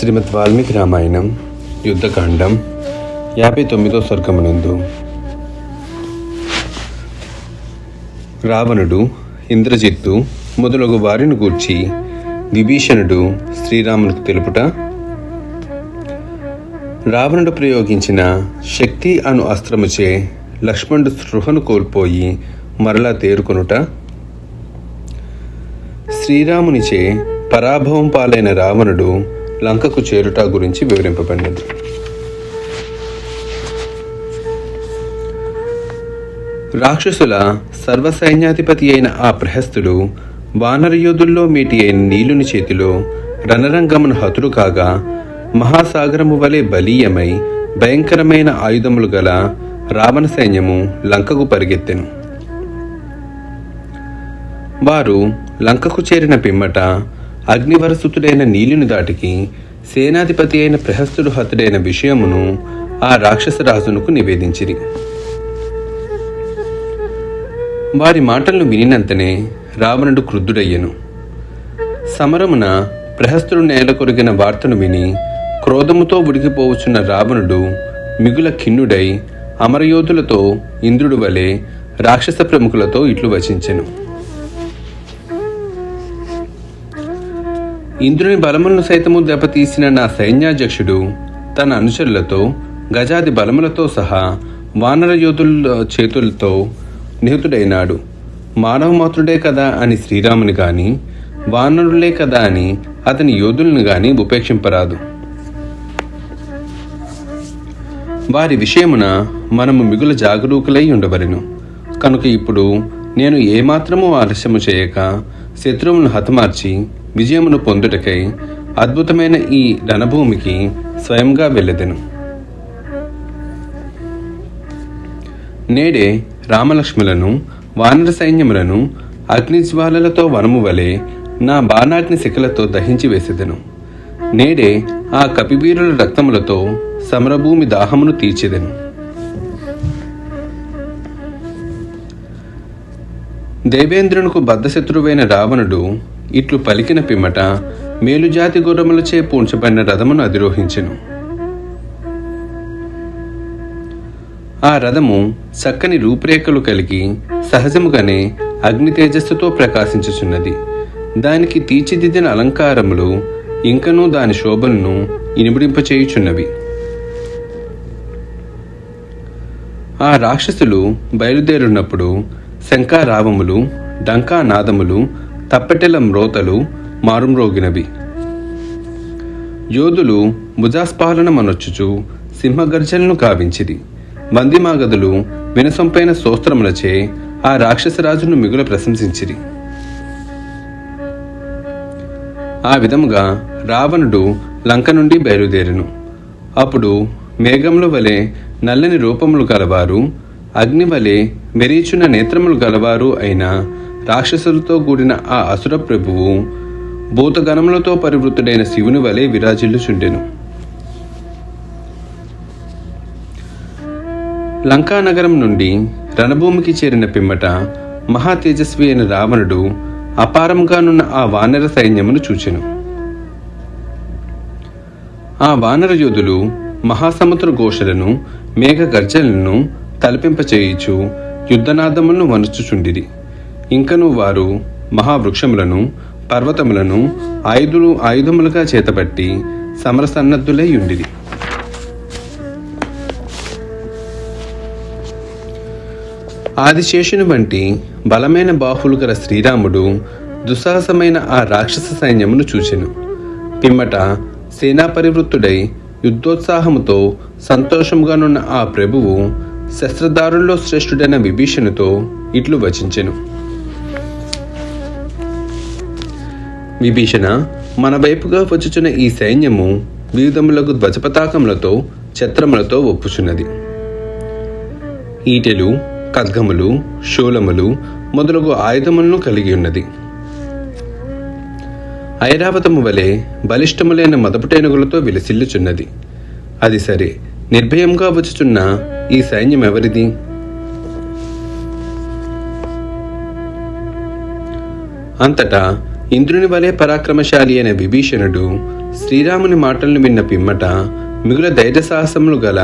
శ్రీమద్ వాల్మీకి రామాయణం యుద్ధకాండం 59వ సర్గమునందు రావణుడు, ఇంద్రజిత్తు మొదలగు వారిని గూర్చి విభీషణుడు శ్రీరామునికి తెలుపుట, రావణుడు ప్రయోగించిన శక్తి అను అస్త్రముచే లక్ష్మణుడు స్పృహను కోల్పోయి మరలా తేరుకొనుట, శ్రీరామునిచే పరాభవం పాలైన రావణుడు లంకకు చేరుట గురించి వివరింపబడినది. రాక్షసుల సర్వసైన్యాధిపతి అయిన ఆ ప్రహస్తుడు వానరయోధుల్లో మీటి అయిన నీలుని చేతిలో రణరంగమును హతుడు కాగా, మహాసాగరము వలె బలీయమై భయంకరమైన ఆయుధములు గల రావణ సైన్యము లంకకు పరిగెత్తెను. వారు లంకకు చేరిన పిమ్మట అగ్నివరసుతుడైన నీలుని దాటికి సేనాధిపతి అయిన ప్రహస్తుడు హతుడైన విషయమును ఆ రాక్షసరాజునకు నివేదించిరి. వారి మాటలను వినినంతనే రావణుడు క్రుద్ధుడయ్యెను. సమరమున ప్రహస్తుడు నేల కొరిగిన వార్తను విని క్రోధముతో ఉడికిపోవచ్చున్న రావణుడు మిగుల ఖిన్నుడై అమరయోధులతో ఇంద్రుడు వలె రాక్షస ప్రముఖులతో ఇట్లు వచించెను. ఇంద్రుని బలములను సైతము దెబ్బతీసిన నా సైన్యాధ్యక్షుడు తన అనుచరులతో గజాది బలములతో సహా వానర యోధుల చేతులతో నిహతుడైనాడు. మానవమాత్రుడే కదా అని శ్రీరాముని గాని, వానరులే కదా అని అతని యోధులను గాని ఉపేక్షింపరాదు. వారి విషయమున మనము మిగుల జాగరూకులై ఉండవలెను. కనుక ఇప్పుడు నేను ఏమాత్రమూ ఆలస్యము చేయక శత్రువులను హతమార్చి విజయమును పొందుటకై అద్భుతమైన ఈ రణభూమికి స్వయంగా వెళ్ళెదెను. నేడే రామలక్ష్ములను వానర సైన్యములను అగ్నిజ్వాలలతో వనము వలె నా బాణాగ్ని శిఖలతో దహించి వేసెదను. నేడే ఆ కపివీరుల రక్తములతో సమరభూమి దాహమును తీర్చెదను. దేవేంద్రునికి బద్ధశత్రువైన రావణుడు ఇట్లు పలికిన పిమ్మట మేలుజాతి గుర్రములచే పూడ్చబడిన రథమును అధిరోహించెను. ఆ రథము చక్కని రూపురేఖలు కలిగి సహజముగానే అగ్ని తేజస్సుతో ప్రకాశించుచున్నది. దానికి తీర్చిదిద్దిన అలంకారములు ఇంకనూ దాని శోభను ఇనుమడింపచేయుచున్నవి. ఆ రాక్షసులు బయలుదేరున్నప్పుడు శంఖారావములు, డంకానాదములు, తప్పెటెల మ్రోతలు మారుమ్రోగినవి. యోధులు భుజాస్పాలన మనొచ్చుచు సింహగర్జనను కావించిది. వందిమాగదులు వినసొంపైన స్తోత్రములచే ఆ రాక్షసరాజును మిగుల ప్రశంసించిరి. ఆ విధముగా రావణుడు లంక నుండి బయలుదేరెను. అప్పుడు మేఘముల వలె నల్లని రూపములు గలవారు, అగ్ని వలె మెరీచున్న నేత్రములు గలవారు అయిన రాక్షసులతో కూడిన ఆ అసుర ప్రభువు భూతగణములతో పరివృత్తుడైన శివుని వలె విరాజిల్లుచుండెను. లంకానగరం నుండి రణభూమికి చేరిన పిమ్మట మహా తేజస్వి అయిన రావణుడు అపారంగానున్న ఆ వానర సైన్యమును చూచెను. ఆ వానర యోధులు మహాసముద్ర ఘోషలను, మేఘ గర్జనలను తలపింపచేయుచు యుద్ధనాదములను వనుచుచుండిరి. ఇంకను వారు మహావృక్షములను, పర్వతములను ఆయుధములుగా చేతబట్టి సమరసన్నద్ధులై ఉండిరి. ఆదిశేషుని వంటి బలమైన బాహులు గల శ్రీరాముడు దుస్సాహసమైన ఆ రాక్షస సైన్యమును చూచెను. పిమ్మట సేనాపరివృత్తుడై యుద్ధోత్సాహముతో సంతోషముగానున్న ఆ ప్రభువు శస్త్రధారుల్లో శ్రేష్ఠుడైన విభీషణుతో ఇట్లు వచించెను. విభీషణ, మన వైపుగా వచ్చుచున్న ఈ సైన్యము వివిధములకు ధ్వజపతాకములతో ఛత్రములతో ఒప్పుచున్నది. ఈటెలు, ఖడ్గములు, శూలములు మొదలగు ఆయుధములను కలిగి ఉన్నది. ఐరావతము వలె బలిష్టములైన మదపుటేనుగులతో విలసిల్లుచున్నది. అది సరే, నిర్భయంగా వచ్చుచున్న ఈ సైన్యం ఎవరిది? అంతటా ఇంద్రుని వలె పరాక్రమశాలి అయిన విభీషణుడు శ్రీరాముని మాటలను విన్న పిమ్మట మిగుల ధైర్య సాహసములు గల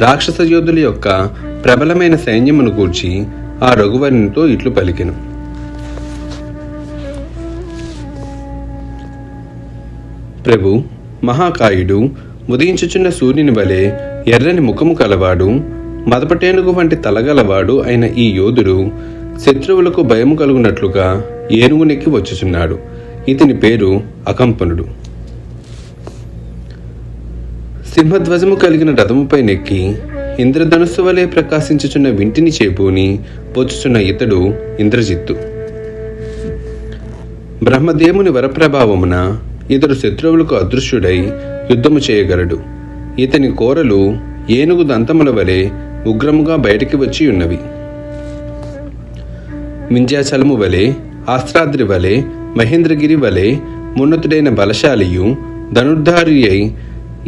రాక్షస యోధుల యొక్క ప్రబలమైన సైన్యమును గూర్చి ఆ రఘువరునితో ఇట్లు పలికెను. ప్రభు, మహాకాయుడు, ఉదయించుచున్న సూర్యుని వలె ఎర్రని ముఖము కలవాడు, మదపటేనుగు వంటి తలగలవాడు అయిన ఈ యోధుడు శత్రువులకు భయము కలుగునట్లుగా ఏనుగునెక్కి వచ్చుచున్నాడు. ఇతని పేరు అకంపనుడు. సింహధ్వజము కలిగిన రథముపై నెక్కి ఇంద్రధనుస్సు వలె ప్రకాశించుచున్న వింటిని చేపూని వచ్చుచున్న ఇతడు ఇంద్రజిత్తు. బ్రహ్మదేవుని వరప్రభావమున ఇతడు శత్రువులకు అదృశ్యుడై యుద్ధము చేయగలడు. ఇతని కోరలు ఏనుగు దంతముల వలె ఉగ్రముగా బయటికి వచ్చి ఉన్నవి. వింధ్యాచలము వలె, ఆస్త్రాద్రి వలె, మహేంద్రగిరి వలె ఉన్నతుడైన బలశాలియు ధనుర్ధారి అయి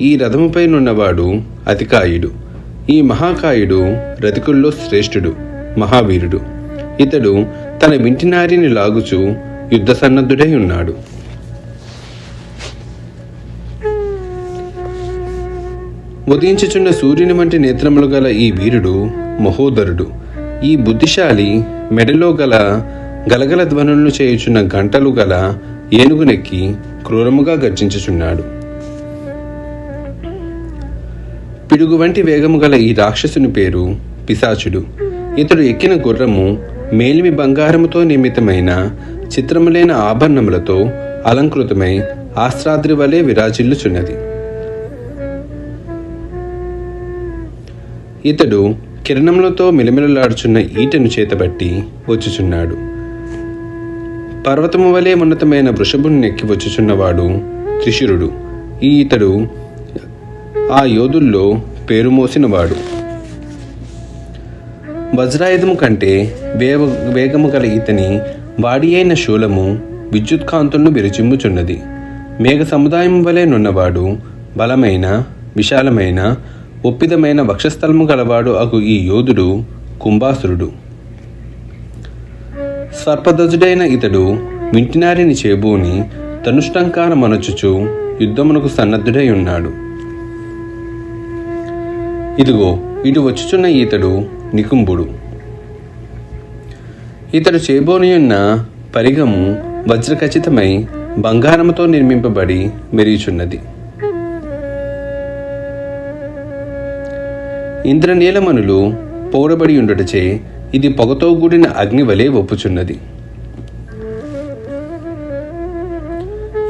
ఈ రథముపై నున్నవాడు అతికాయుడు. ఈ మహాకాయుడు రతికుల్లో శ్రేష్ఠుడు, మహావీరుడు. ఇతడు తన వింటినారిని లాగుచు యుద్ధ సన్నద్ధుడై ఉన్నాడు. ఉదయించుచున్న సూర్యుని వంటి నేత్రములు గల ఈ వీరుడు మహోదరుడు. ఈ బుద్ధిశాలి మెడలో గల గలగల ధ్వనులను చేయుచున్న గంటలు గల ఏనుగునెక్కి క్రూరముగా గర్జించుచున్నాడు. పిడుగు వంటి వేగము గల ఈ రాక్షసుని పేరు పిశాచుడు. ఇతడు ఎక్కిన గుర్రము మేలిమి బంగారముతో నిర్మితమైన చిత్రములైన ఆభరణములతో అలంకృతమై ఆస్త్రాద్రి వలె విరాజిల్లుచున్నది. ఇతడు కిరణములతో మిలమిలలాడుచున్న ఈటను చేతబట్టి వచ్చుచున్నాడు. పర్వతము వలె ఉన్నతమైన వృషభుని నెక్కి వచ్చుచున్నవాడు త్రిశిరుడు. ఈతడు ఆ యోధుల్లో పేరు మోసినవాడు. వజ్రాయుధము కంటే వేగము గల ఇతని వాడి అయిన శూలము విద్యుత్కాంతులను విరచిమ్ముచున్నది. మేఘ సముదాయం వలె నున్నవాడు బలమైన విశాలమైన ఒప్పిదమైన వక్షస్థలము గలవాడు అగు ఈ యోధుడు కుంభాసురుడు. సర్పధ్వజుడైన ఇతడు వింటినారిని చేబూని ధనుష్టంకారమనచుచు యుద్ధమునకు సన్నద్ధుడై ఉన్నాడు. ఇదిగో ఇటు వచ్చుచున్న ఈతడు నికుంభుడు. ఇతడు చేబోనియున్న పరిగము వజ్రఖచితమై బంగారముతో నిర్మింపబడి మెరుగుచున్నది. ఇంద్రనీలమణులు పౌడబడి ఉండుటచే ఇది పొగతో కూడిన అగ్ని వలె ఒప్పుచున్నది.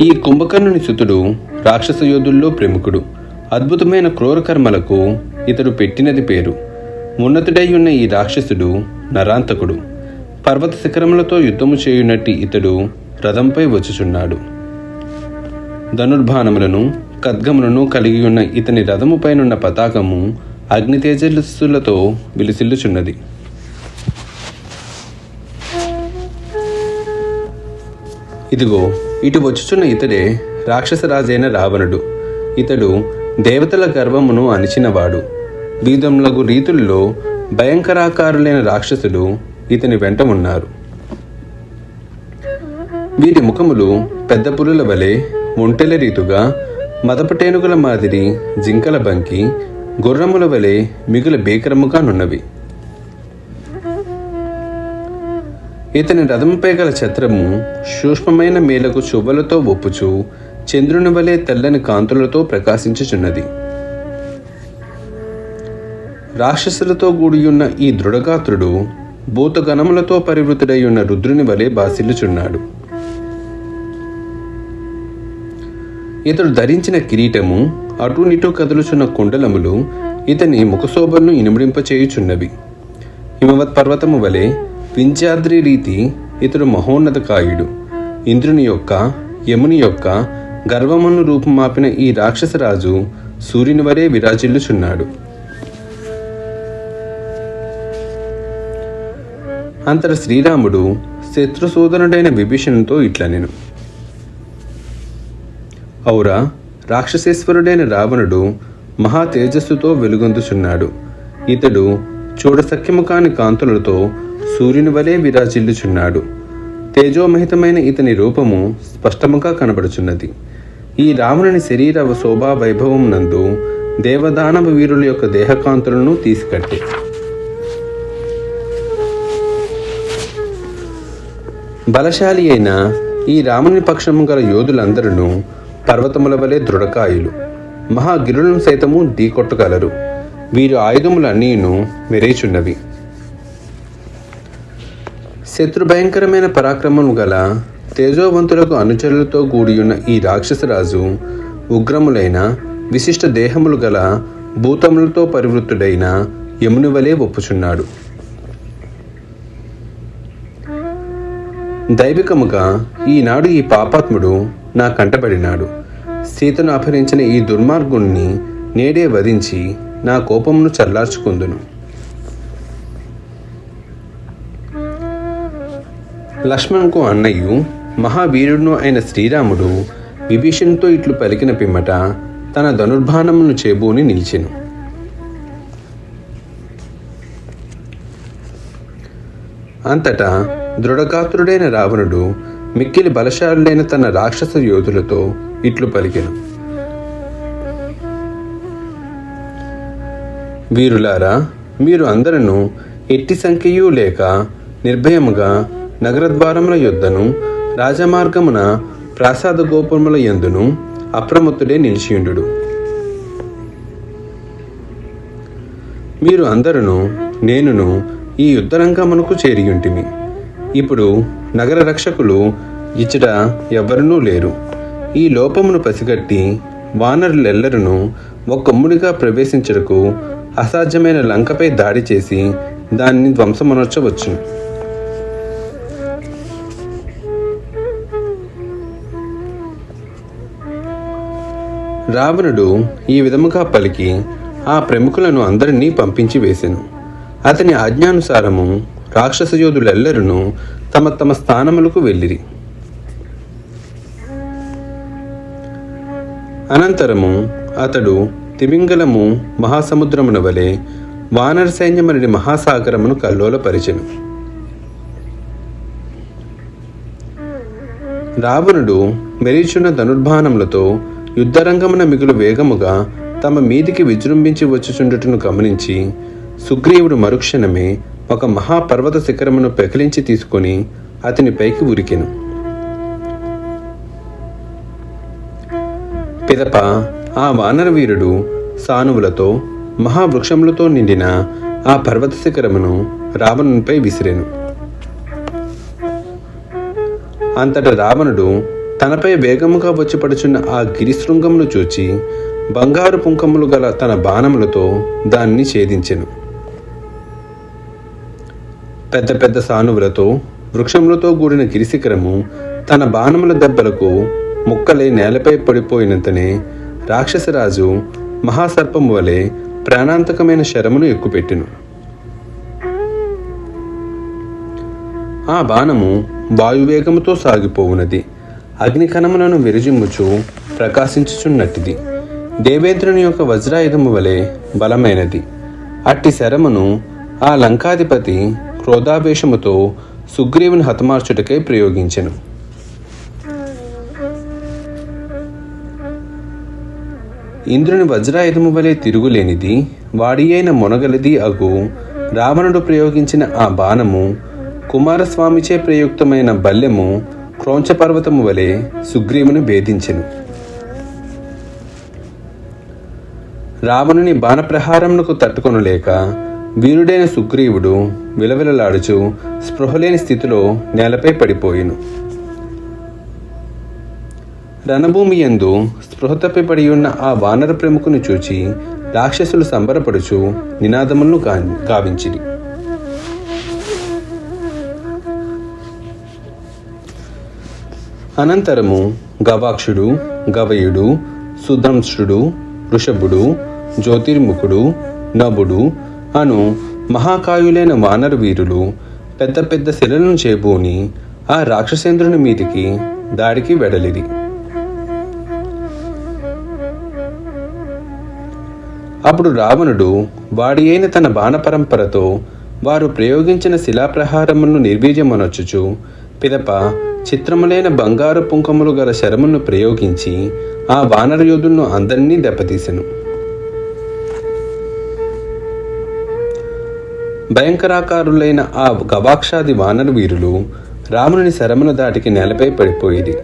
ఈ కుంభకర్ణుని సుతుడు రాక్షస యోధుల్లో ప్రముఖుడు. అద్భుతమైన క్రూర కర్మలకు ఇతడు పెట్టినది పేరు. ఉన్నతుడై ఉన్న ఈ రాక్షసుడు నరాంతకుడు. పర్వత శిఖరములతో యుద్ధము చేయునట్టి ఇతడు రథంపై వచ్చుచున్నాడు. ధనుర్బాణములను ఖడ్గములను కలిగి ఉన్న ఇతని రథముపైనున్న పతాకము అగ్ని తేజస్సులతో విలిసిల్లుచున్నది. ఇదిగో ఇటు వచ్చుచున్న ఇతడే రాక్షసరాజైన రావణుడు. ఇతడు దేవతల గర్వమును అణిచినవాడు. వివిధములగు రీతుల్లో భయంకరాకారులైన రాక్షసులు ఇతని వెంట ఉన్నారు. వీరి ముఖములు పెద్ద పులుల వలె ఒంటెల రీతుగా, మదపటేనుగుల మాదిరి జింకల బంకి, గుర్రముల వలె మిగుల భీకరముగా నున్నవి. ఇతని రథముపై గల ఛత్రము సూక్ష్మమైన మేలకు చువ్వలతో ఒప్పుచు చంద్రుని వలె తెల్లని కాంతులతో ప్రకాశించుచున్నది. రాక్షసులతో కూడియున్న ఈ దృఢగాత్రుడు భూతగణములతో పరివృతుడై ఉన్న రుద్రుని వలె బాసిల్లుచున్నాడు. ఇతడు ధరించిన కిరీటము అటునిటూ కదులుచున్న కుండలములు ఇతని ముఖశోభను ఇనుమడింపచేయుచున్నవి. హిమవత్ పర్వతము వలె వింధ్యాద్రి రీతి ఇతడు మహోన్నత కాయుడు. ఇంద్రుని యొక్క యముని యొక్క గర్వమును రూపుమాపిన ఈ రాక్షసరాజు సూర్యుని వలె విరాజిల్లుచున్నాడు. అంతట శ్రీరాముడు శత్రుసోదరుడైన విభీషణుతో ఇట్లనెను: ఔరా, రాక్షసేశ్వరుడైన రావణుడు మహా తేజస్సుతో వెలుగొందుచున్నాడు. ఇతడు చూడసఖ్యము కాని కాంతులతో సూర్యుని వలె విరాజిల్లుచున్నాడు. తేజోమహితమైన ఇతని రూపము స్పష్టముగా కనబడుచున్నది. ఈ రావణుని శరీర శోభా వైభవం నందు దేవదానవ వీరుల యొక్క దేహకాంతులను తీసుకట్టే. బలశాలి అయిన ఈ రాముని పక్షము గల యోధులందరూ పర్వతముల వలె దృఢకాయులు, మహాగిరులను సైతము ఢీకొట్టగలరు. వీరి ఆయుధములన్నీను మెరేచున్నవి. శత్రుభయంకరమైన పరాక్రమము గల తేజోవంతులకు అనుచరులతో కూడియున్న ఈ రాక్షసరాజు ఉగ్రములైన విశిష్ట దేహములు గల భూతములతో పరివృత్తుడైన యముని వలె ఒప్పుచున్నాడు. దైవికముగా ఈనాడు ఈ పాపాత్ముడు నా కంటబడినాడు. సీతను అపహరించిన ఈ దుర్మార్గుణ్ణి నేడే వధించి నా కోపమును చల్లార్చుకుందును. లక్ష్మణుకు అన్నయ్యు మహావీరుడును అయిన శ్రీరాముడు విభీషణుతో ఇట్లు పలికిన పిమ్మట తన ధనుర్బాణమును చేబూని నిలిచెను. అంతటా దృఢగాత్రుడైన రావణుడు మిక్కిలి బలశాలుడైన తన రాక్షస యోధులతో ఇట్లు పలికెను. వీరులారా, మీరు అందరూ ఎట్టి సంఖ్యయూ లేక నిర్భయముగా నగరద్వారముల యొద్దను రాజమార్గమున ప్రాసాద గోపురముల యందును అప్రమత్తుడే నిలిచియుండు. మీరు అందరూ నేనును ఈ యుద్ధరంగమునకు చేరియుంటిమి. ఇప్పుడు నగర రక్షకులు ఇచ్చట ఎవ్వరూ లేరు. ఈ లోపమును పసిగట్టి వానరులెల్లరూ ఒక్కమ్ముడిగా ప్రవేశించుటకు అసాధ్యమైన లంకపై దాడి చేసి దాన్ని ధ్వంసమనర్చవచ్చు. రావణుడు ఈ విధముగా పలికి ఆ ప్రముఖులను అందరినీ పంపించి వేసెను. అతని ఆజ్ఞానుసారము రాక్షస యోధులెల్లరూ తమ తమ స్థానములకు వెళ్ళిరి. అనంతరము అతడు తిమింగలము మహాసముద్రమున వలె వానర సైన్యమని మహాసాగరమును కల్లోలపరిచెను. రావణుడు మెరీచున్న ధనుర్బాణములతో యుద్ధరంగమున మిగులు వేగముగా తమ మీదికి విజృంభించి వచ్చుచుండుటను గమనించి సుగ్రీవుడు మరుక్షణమే ఒక మహాపర్వత శిఖరమును పెకిలించి తీసుకొని అతని పైకి ఉరికెను. పిదప ఆ వానరవీరుడు సానువులతో మహావృక్షములతో నిండిన ఆ పర్వత శిఖరమును రావణునిపై విసిరెను. అంతటా రావణుడు తనపై వేగముగా వచ్చి పడుచున్న ఆ గిరిశృంగమును చూచి బంగారు పుంకములు గల తన బాణములతో దాన్ని ఛేదించెను. పెద్ద పెద్ద సానువులతో వృక్షములతో కూడిన గిరిశిఖరము తన బాణముల దెబ్బలకు ముక్కలై నేలపై పడిపోయినంతనే రాక్షసరాజు మహాసర్పము వలె ప్రాణాంతకమైన శరమును ఎక్కుపెట్టెను. ఆ బాణము వాయువేగముతో సాగిపోవునది. అగ్నికణములను విరజిమ్ముచు ప్రకాశించుచున్నట్టిది. దేవేంద్రుని యొక్క వజ్రాయుధము వలె బలమైనది. అట్టి శరమును ఆ లంకాధిపతి క్రోధావేశముతో సుగ్రీవుని హతమార్చుటకై ప్రయోగించెను. ఇంద్రుని వజ్రాయుధము వలె తిరుగులేనిది, వాడి అయిన మొనగలది అగు రావణుడు ప్రయోగించిన ఆ బాణము కుమారస్వామిచే ప్రయుక్తమైన బల్లెము క్రౌంచపర్వతము వలె సుగ్రీవుని భేదించెను. రావణుని బాణప్రహారమునకు తట్టుకొనలేక వీరుడైన సుగ్రీవుడు విలవిలలాడుచు స్పృహలేని స్థితిలో నేలపై పడిపోయెను. రణభూమి యందు స్పృహ తప్పిపడి ఉన్న ఆ వానర ప్రముఖుని చూచి రాక్షసులు సంబరపడుచు నినాదములను గావించిరి. అనంతరము గవాక్షుడు, గవయుడు, సుదంశ్రుడు, వృషభుడు, జ్యోతిర్ముఖుడు, నభుడు అను మహాకాయులైన వానర వీరులు పెద్ద పెద్ద శిలలను చేబూని ఆ రాక్షసేంద్రుని మీదికి దాడికి వెడలిరి. అప్పుడు రావణుడు వాడి అయిన తన బాణ పరంపరతో వారు ప్రయోగించిన శిలాప్రహారములను నిర్వీర్యమనొచ్చుచు పిదప చిత్రములైన బంగారు పుంకములు గల శరమును ప్రయోగించి ఆ వానర యోధులను అందరినీ దెబ్బతీసెను. భయంకరాకారులైన ఆ గవాక్షాది వానర వీరులు రాముని శరమును దాటికి నేలపై పడిపోయేది.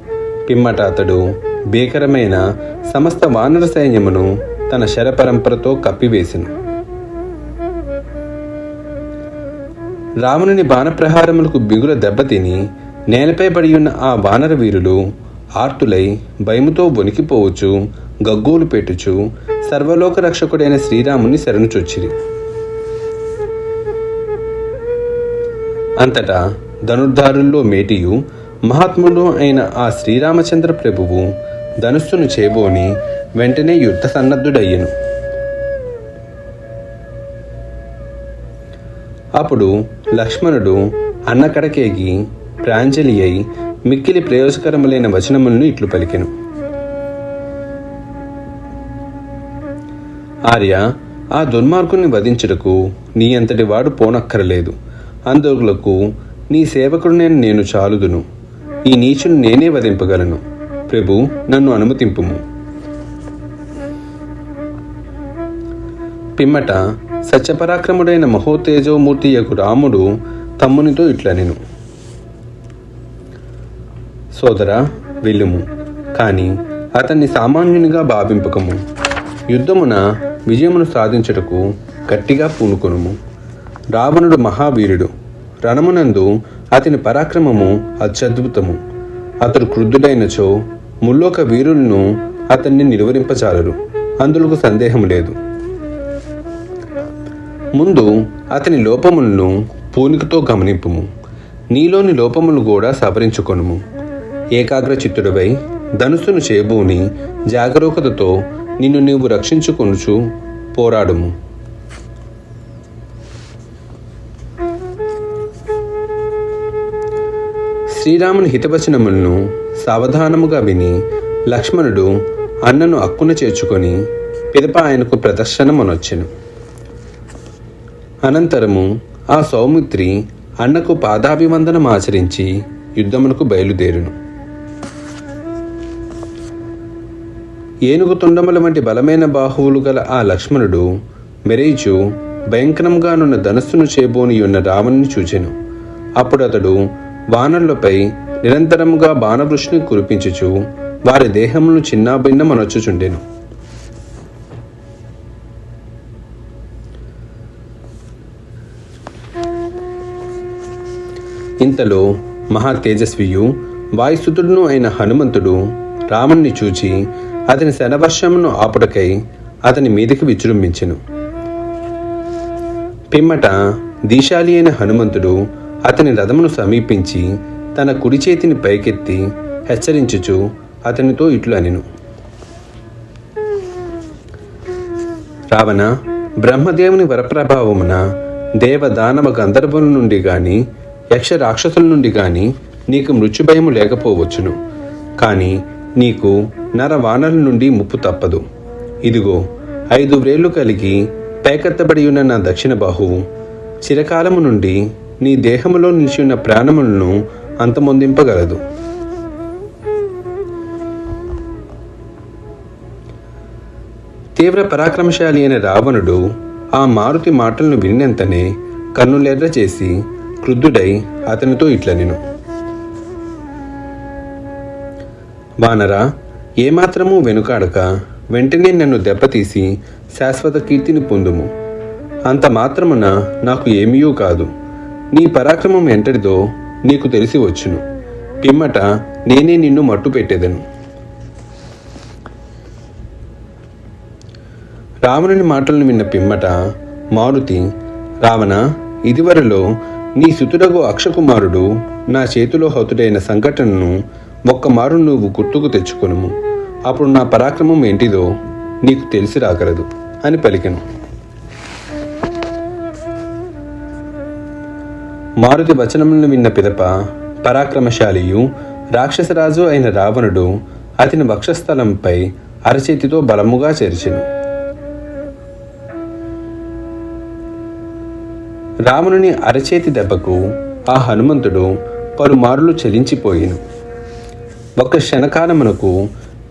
పిమ్మట అతడు భీకరమైన సమస్త వానర సైన్యమును తన శరపరంపరతో కప్పివేసెను. రావణుని బాణప్రహారములకు బిగుల దెబ్బతిని నేలపై పడి ఉన్న ఆ వానర వీరులు ఆర్తులై భయముతో వణికిపోవచ్చు, గగ్గోలు పెట్టుచు సర్వలోక రక్షకుడైన శ్రీరాముని శరణు చొచ్చిరి. అంతటా ధనుర్ధారుల్లో మేటియు మహాత్ముడు అయిన ఆ శ్రీరామచంద్ర ప్రభువు ధనుస్సును చేబోని వెంటనే యుద్ధ సన్నద్ధుడయ్యెను. అప్పుడు లక్ష్మణుడు అన్నకడకేగి ప్రాంజలి అయి మిక్కిలి ప్రయోజకరములైన వచనములను ఇట్లు పలికెను. ఆర్య, ఆ దుర్మార్గుని వధించుటకు నీ అంతటి వాడు పోనక్కరలేదు. అందులకు నీ సేవకుడునైన నేను చాలుదును. ఈ నీచుని నేనే వధింపగలను. ప్రభు, నన్ను అనుమతింపుము. పిమ్మట సత్యపరాక్రముడైన మహోతేజోమూర్తి యగు రాముడు తమ్మునితో ఇట్లనెను. సోదరా, వెళ్ళుము, కాని అతన్ని సామాన్యునిగా భావింపకము. యుద్ధమున విజయమును సాధించుటకు గట్టిగా పూనుకొనుము. రావణుడు మహావీరుడు. రణమునందు అతని పరాక్రమము అత్యద్భుతము. అతడు క్రుద్ధుడైనచో ముల్లోక వీరులను అతన్ని నిలువరింపచాలరు. అందులకు సందేహం లేదు. ముందు అతని లోపములను పూనికతో గమనింపుము. నీలోని లోపములు కూడా సవరించుకొనుము. ఏకాగ్ర చిత్తుడవై ధనుస్సును చేబూని జాగరూకతతో నిన్ను నీవు రక్షించుకొనుచు పోరాడుము. శ్రీరాముని హితవచనములను సావధానముగా విని లక్ష్మణుడు అన్నను అక్కున చేర్చుకొని పిదప ఆయనకు ప్రదర్శనమనొచ్చెను. అనంతరము ఆ సౌమిత్రి అన్నకు పాదాభివందనం ఆచరించి యుద్ధమునకు బయలుదేరును. ఏనుగు తుండముల వంటి బలమైన బాహువులు గల ఆ లక్ష్మణుడు మెరేయిచు భయంకరంగానున్న ధనస్సును చేబోని ఉన్న రావణుని చూచెను. అప్పుడు అతడు వానరులపై నిరంతరముగా బాణవృష్టిని కురిపించుచు వారి దేహములను చిన్నాభిన్నమనొచ్చుచుండెను. ఇంతలో మహా తేజస్వియు వాయుసుతుడును అయిన హనుమంతుడు రాముణ్ణి చూచి అతని శనవర్షమును ఆపుటకై అతని మీదకి విజృంభించెను. పిమ్మట దీశాలి అయిన హనుమంతుడు అతని రథమును సమీపించి తన కుడి చేతిని పైకెత్తి హెచ్చరించుచు అతనితో ఇట్లు అనెను. రావణ, బ్రహ్మదేవుని వరప్రభావమున దేవదానవ గంధర్వుల నుండి గాని యక్ష రాక్షసుల నుండి గాని నీకు మృత్యుభయము లేకపోవచ్చును. కానీ నీకు నర వానరుల నుండి ముప్పు తప్పదు. ఇదిగో 5 వ్రేళ్లు కలిగి పైకెత్తబడి ఉన్న నా దక్షిణ బాహువు చిరకాలము నుండి నీ దేహములో నిలిచి ఉన్న ప్రాణములను అంతమొందింపగలదు. తీవ్ర పరాక్రమశాలి అయిన రావణుడు ఆ మారుతి మాటలను విన్నంతనే కన్నులెర్ర చేసి క్రుద్ధుడై అతనితో ఇట్లనెను. వానరా, ఏమాత్రమూ వెనుకాడక వెంటనే నన్ను దెబ్బతీసి శాశ్వత కీర్తిని పొందుము. అంత మాత్రమున నాకు ఏమీయూ కాదు. నీ పరాక్రమం ఎంతటిదో నీకు తెలిసి వచ్చును. పిమ్మట నేనే నిన్ను మట్టు పెట్టెదను. రావణుని మాటలను విన్న పిమ్మట మారుతి, రావణ, ఇదివరలో నీ సుతుడగు అక్షకుమారుడు నా చేతిలో హతుడైన సంఘటనను ఒక్కమారు నువ్వు గుర్తుకు తెచ్చుకొనుము. అప్పుడు నా పరాక్రమం ఏంటిదో నీకు తెలిసి రాగలదు అని పలికెను. మారుతి వచనములను విన్న పిదప పరాక్రమశాలియు రాక్షసరాజు అయిన రావణుడు అతని వక్షస్థలంపై అరచేతితో బలముగా చేర్చెను. రావణుని అరచేతి దెబ్బకు ఆ హనుమంతుడు పలుమారులు చలించిపోయిను. ఒక్క క్షణకాలమునకు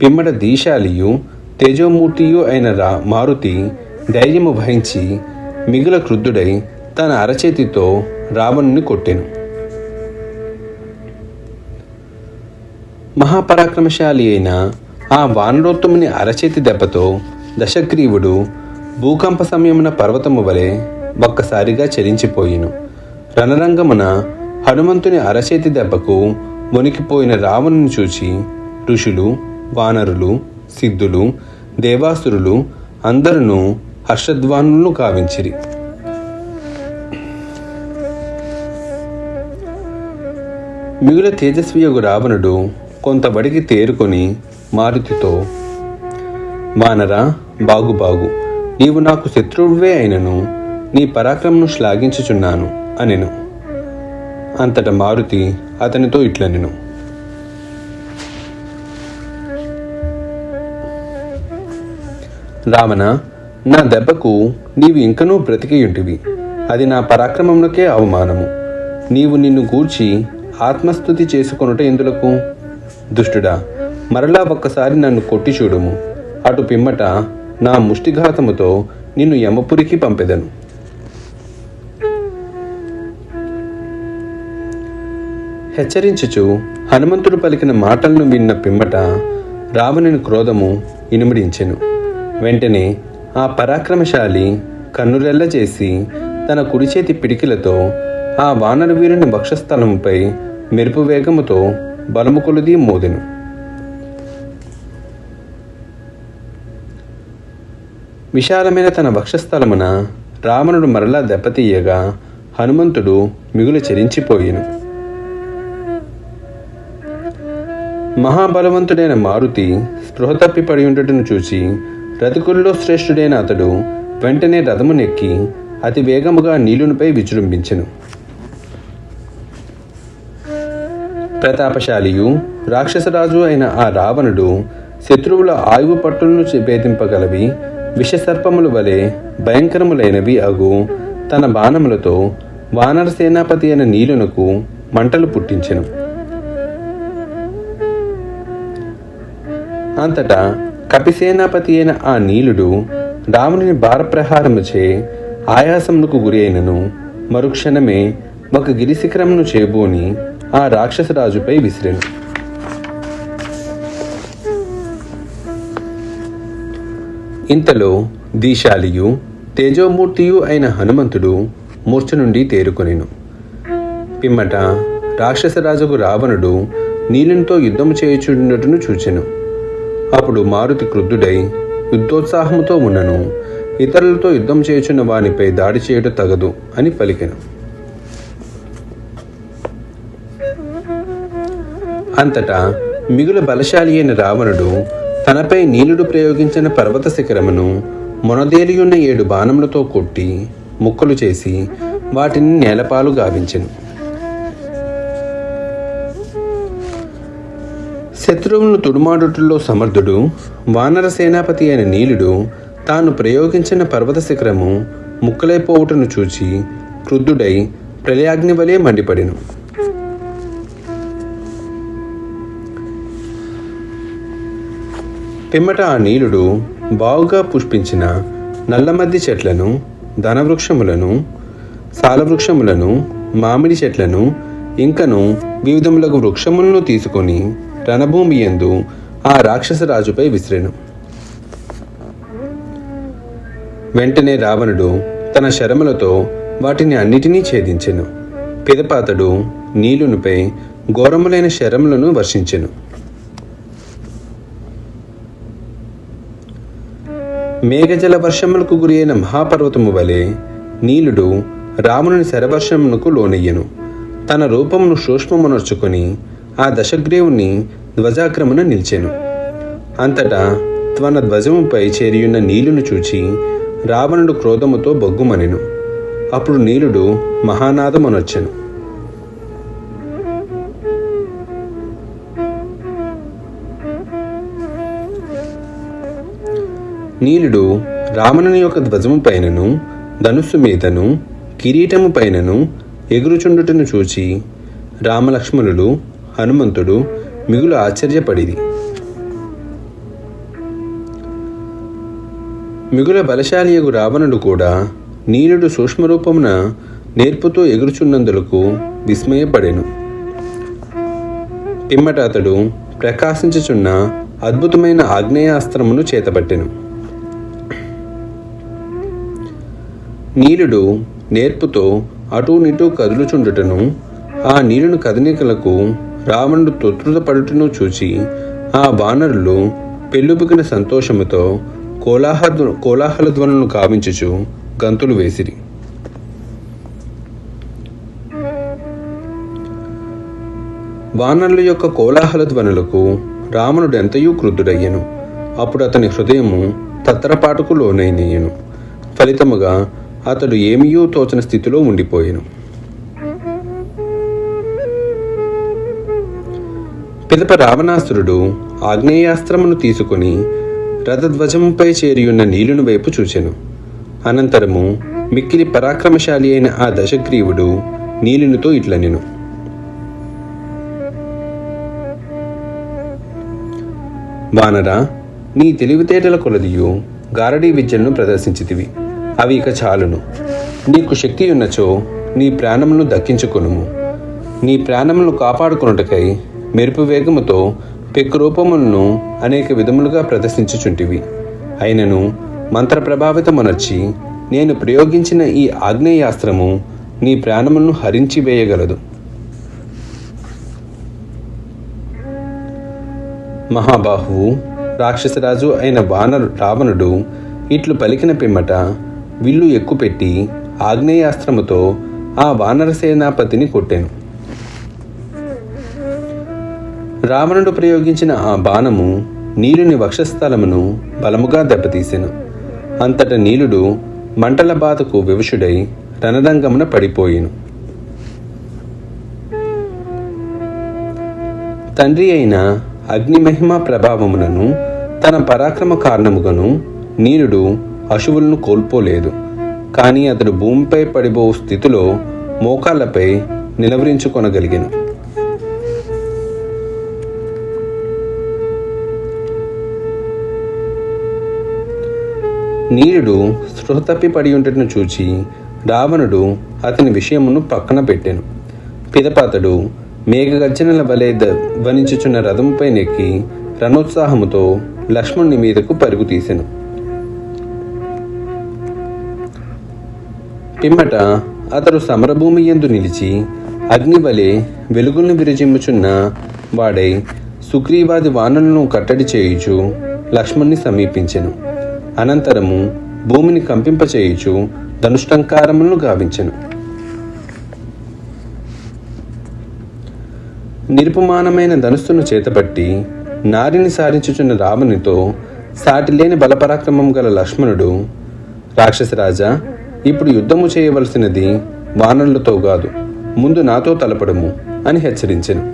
పిమ్మట దీశాలియు తేజోమూర్తియు అయిన మారుతి ధైర్యము వహించి మిగుల క్రుద్ధుడై తన అరచేతితో రావణుని కొట్టెను. మహాపరాక్రమశాలి అయిన ఆ వానరోత్తముని అరచేతి దెబ్బతో దశగ్రీవుడు భూకంప సమయమున పర్వతము వలె ఒక్కసారిగా చలించిపోయిను. రణరంగమున హనుమంతుని అరచేతి దెబ్బకు వణికిపోయిన రావణుని చూచి ఋషులు, వానరులు, సిద్ధులు, దేవాసురులు అందరూ హర్షధ్వానులను కావించిరి. మిగుల తేజస్వియగు రావణుడు కొంత బడికి తేరుకొని మారుతితో, వానరా, బాగు నీవు నాకు శత్రువువే అయినను నీ పరాక్రమను శ్లాఘించుచున్నాను అనెను. అంతట మారుతి అతనితో ఇట్లనెను, రావణ, నా దెబ్బకు నీవు ఇంకనూ బ్రతికియుంటివి. అది నా పరాక్రమమునకే అవమానము. నీవు నిన్ను గూర్చి ఆత్మస్తుతి చేసుకొనుట ఎందులకు? దుష్టుడా, మరలా ఒక్కసారి నన్ను కొట్టి చూడుము. అటు పిమ్మట నా ముష్టిఘాతముతో నిన్ను యమపురికి పంపెదను. హెచ్చరించుచు హనుమంతుడు పలికిన మాటలను విన్న పిమ్మట రావణుని క్రోధము ఇనుమడించెను. వెంటనే ఆ పరాక్రమశాలి కన్నురెల్ల చేసి తన కుడిచేతి పిడికిలతో ఆ వానర వీరుని వక్షస్థలముపై మెరుపు వేగముతో బలము కొలది మోదెను. విశాలమైన తన వక్షస్థలమున రావణుడు మరలా దెబ్బతీయగా హనుమంతుడు మిగులు చలించిపోయెను. మహాబలవంతుడైన మారుతి స్పృహ తప్పి పడి ఉండటను చూచి రథకుల్లో శ్రేష్ఠుడైన అతడు వెంటనే రథమునెక్కి అతి వేగముగా నీలునిపై విజృంభించెను. ప్రతాపశాలియు రాక్షసరాజు అయిన ఆ రావణుడు శత్రువుల ఆయువు పట్టులను భేదింపగలవి విషసర్పముల వలె భయంకరములైనవి అగు తన బాణములతో వానర సేనాపతి అయిన నీలునకు మంటలు పుట్టించెను. అంతటా కపిసేనాపతి అయిన ఆ నీలుడు రావణుని భారప్రహారముచే ఆయాసమునకు గురి అయినను మరుక్షణమే ఒక గిరిశిఖరమును చేబూని ఆ రాక్షసరాజుపై విసిరెను. ఇంతలో దీశాలియు తేజోమూర్తియు అయిన హనుమంతుడు మూర్ఛ నుండి తేరుకొనెను. పిమ్మట రాక్షసరాజుకు రావణుడు నీలునితో యుద్ధము చేయుచుండుటను చూచెను. అప్పుడు మారుతి క్రుద్ధుడై యుద్ధోత్సాహముతో ఉన్నను ఇతరులతో యుద్ధం చేయుచున్న వానిపై దాడి చేయుట తగదు అని పలికెను. అంతటా మిగుల బలశాలి అయిన రావణుడు తనపై నీలుడు ప్రయోగించిన పర్వత శిఖరమును మొనదేలియున్న 7 బాణములతో కొట్టి ముక్కలు చేసి వాటిని నేలపాలు గావించెను. శత్రువులను తుడుమాడుటలో సమర్థుడు వానర సేనాపతి అయిన నీలుడు తాను ప్రయోగించిన పర్వత శిఖరము ముక్కలైపోవుటను చూచి క్రుద్ధుడై ప్రళయాగ్ని వలె మండిపడెను. పిమ్మట ఆ నీలుడు బావుగా పుష్పించిన నల్లమద్ది చెట్లను, ధనవృక్షములను, సాలవృక్షములను, మామిడి చెట్లను ఇంకను వివిధములగు వృక్షములను తీసుకొని రణభూమి యందు ఆ రాక్షసరాజుపై విసిరెను. వెంటనే రావణుడు తన శరములతో వాటిని అన్నిటినీ ఛేదించెను. పిదప అతడు నీలునిపై ఘోరములైన శరములను వర్షించెను. మేఘజల వర్షములకు గురి అయిన మహాపర్వతము వలె నీలుడు రావణుని శరవర్షమునకు లోనయ్యెను. తన రూపమును సూక్ష్మమునర్చుకొని ఆ దశగ్రీవుని ధ్వజాక్రమున నిలిచెను. అంతటా తన ధ్వజముపై చేరియున్న నీలును చూచి రావణుడు క్రోధముతో బొగ్గుమనెను. అప్పుడు నీలుడు మహానాదమునొచ్చెను. నీలుడు రావణుని యొక్క ధ్వజము పైనను, ధనుస్సు మీదను, కిరీటము పైనను ఎగురుచుండుటను చూచి రామలక్ష్మణులు హనుమంతుడు మిగులు ఆశ్చర్యపడిరి. మిగుల బలశాలియగు రావణుడు కూడా నీలుడు సూక్ష్మరూపమున నేర్పుతో ఎగురుచున్నందులకు విస్మయపడెను. పిమ్మట అతడు ప్రకాశించుచున్న అద్భుతమైన ఆగ్నేయాస్త్రమును చేతబట్టెను. నీలుడు నేర్పుతో అటూనిటూ కదులుచుండుటను, ఆ నీలుని కదలికలకు రావణుడు తొత్రుతపడుటను చూచి ఆ వానరులు పెళ్ళుబుకిన సంతోషముతో కోలాహల ధ్వనులను కావించుచు గంతులు వేసిరి. వానరుల యొక్క కోలాహల ధ్వనులకు రావణుడు ఎంతయూ క్రుద్ధుడయ్యను. అప్పుడు అతని హృదయము తత్తరపాటుకు లోనైనయ్యను. ఫలితముగా అతడు ఏమీయూ తోచని స్థితిలో ఉండిపోయెను. పిదప రావణాసురుడు ఆగ్నేయాస్త్రమును తీసుకుని రథధ్వజముపై చేరియున్న నీలుని వైపు చూచెను. అనంతరము మిక్కిలి పరాక్రమశాలి అయిన ఆ దశగ్రీవుడు నీలునితో ఇట్లనెను: వానరా, నీ తెలివితేటల కొలదియు గారడీ విద్యలను ప్రదర్శించితివి. అవి ఇక చాలును. నీకు శక్తి ఉన్నచో నీ ప్రాణములను దక్కించుకొనుము. నీ ప్రాణములను కాపాడుకొనుటకై మెరుపు వేగముతో పెక్కు రూపములను అనేక విధములుగా ప్రదర్శించుచుంటివి. అయినను మంత్ర ప్రభావితమునర్చి నేను ప్రయోగించిన ఈ ఆగ్నేయాస్త్రము నీ ప్రాణములను హరించి వేయగలదు. మహాబాహువు రాక్షసరాజు అయిన రావణుడు ఇట్లు పలికిన పిమ్మట విల్లు ఎక్కుపెట్టి ఆగ్నేయాస్త్రముతో ఆ వానర సేనాపతిని కొట్టెను. రావణుడు ప్రయోగించిన ఆ బాణము నీలుని వక్షస్థలమును బలముగా దెబ్బతీసెను. అంతట నీలుడు మంటల బాధకు వివశుడై రణరంగమున పడిపోయెను. తండ్రి అయిన అగ్నిమహిమ ప్రభావమునను తన పరాక్రమ కారణముగాను నీలుడు అశువులను కోల్పోలేదు. కానీ అతడు భూమిపై పడిబో స్థితిలో మోకాళ్లపై నిలవరించుకొనగలిగెను. నీలుడు స్పృహ తప్పి పడి ఉంటను చూచి రావణుడు అతని విషయమును పక్కన పెట్టెను. పిదప అతడు మేఘగర్జనల వలె ధ్వనించుచున్న రథముపై నెక్కి రణోత్సాహముతో లక్ష్మణుని మీదకు పరుగు తీసెను. పిమ్మట అతడు సమరభూమి యందు నిలిచి అగ్నివలె వెలుగులను విరజిమ్ముచున్న వాడై సుగ్రీవాది వానరులను కట్టడి చేయుచు లక్ష్మణ్ణి సమీపించెను. అనంతరము భూమిని కంపింపచేయుచు ధనుష్టంకారములను గావించెను. నిరుపమానమైన ధనుస్సును చేతబట్టి నారిని సారించుచున్న రావణునితో సాటిలేని బలపరాక్రమం గల లక్ష్మణుడు, రాక్షసరాజా, ఇప్పుడు యుద్ధము చేయవలసినది వానరులతో కాదు, ముందు నాతో తలపడము అని హెచ్చరించెను.